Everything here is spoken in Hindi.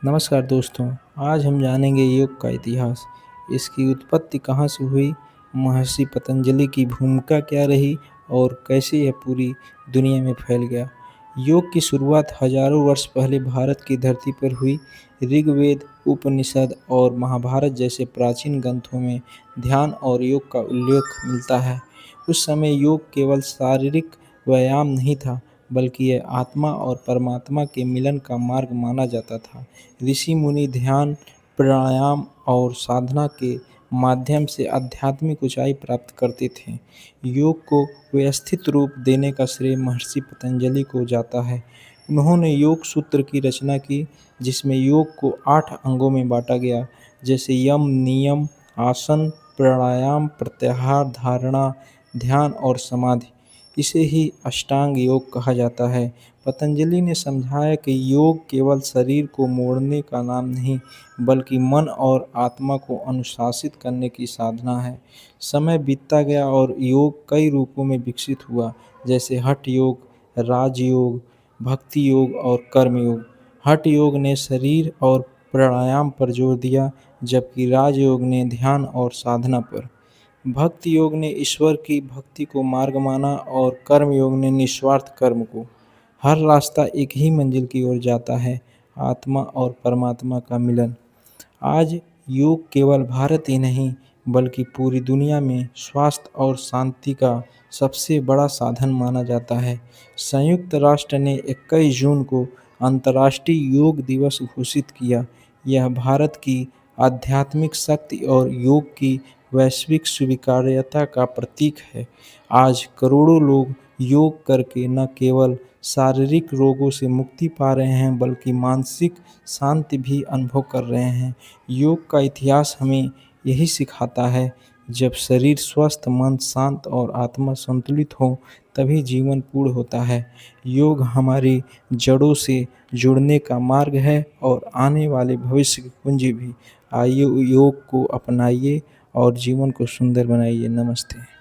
नमस्कार दोस्तों, आज हम जानेंगे योग का इतिहास। इसकी उत्पत्ति कहाँ से हुई, महर्षि पतंजलि की भूमिका क्या रही और कैसे यह पूरी दुनिया में फैल गया। योग की शुरुआत हजारों वर्ष पहले भारत की धरती पर हुई। ऋग्वेद, उपनिषद और महाभारत जैसे प्राचीन ग्रंथों में ध्यान और योग का उल्लेख मिलता है। उस समय योग केवल शारीरिक व्यायाम नहीं था, बल्कि यह आत्मा और परमात्मा के मिलन का मार्ग माना जाता था। ऋषि मुनि ध्यान, प्राणायाम और साधना के माध्यम से आध्यात्मिक ऊंचाई प्राप्त करते थे। योग को व्यवस्थित रूप देने का श्रेय महर्षि पतंजलि को जाता है। उन्होंने योग सूत्र की रचना की, जिसमें योग को 8 अंगों में बांटा गया, जैसे यम, नियम, आसन, प्राणायाम, प्रत्याहार, धारणा, ध्यान और समाधि। इसे ही अष्टांग योग कहा जाता है। पतंजलि ने समझाया कि योग केवल शरीर को मोड़ने का नाम नहीं, बल्कि मन और आत्मा को अनुशासित करने की साधना है। समय बीतता गया और योग कई रूपों में विकसित हुआ, जैसे हठ योग, राजयोग, भक्ति योग और कर्म योग। हठ योग ने शरीर और प्राणायाम पर जोर दिया, जबकि राजयोग ने ध्यान और साधना पर। भक्ति योग ने ईश्वर की भक्ति को मार्ग माना और कर्म योग ने निस्वार्थ कर्म को। हर रास्ता एक ही मंजिल की ओर जाता है, आत्मा और परमात्मा का मिलन। आज योग केवल भारत ही नहीं, बल्कि पूरी दुनिया में स्वास्थ्य और शांति का सबसे बड़ा साधन माना जाता है। संयुक्त राष्ट्र ने 21 जून को अंतर्राष्ट्रीय योग दिवस घोषित किया। यह भारत की आध्यात्मिक शक्ति और योग की वैश्विक स्वीकार्यता का प्रतीक है। आज करोड़ों लोग योग करके न केवल शारीरिक रोगों से मुक्ति पा रहे हैं, बल्कि मानसिक शांति भी अनुभव कर रहे हैं। योग का इतिहास हमें यही सिखाता है, जब शरीर स्वस्थ, मन शांत और आत्मा संतुलित हो, तभी जीवन पूर्ण होता है। योग हमारी जड़ों से जुड़ने का मार्ग है और आने वाले भविष्य की कुंजी भी। आइए योग को अपनाइए और जीवन को सुंदर बनाइए। नमस्ते।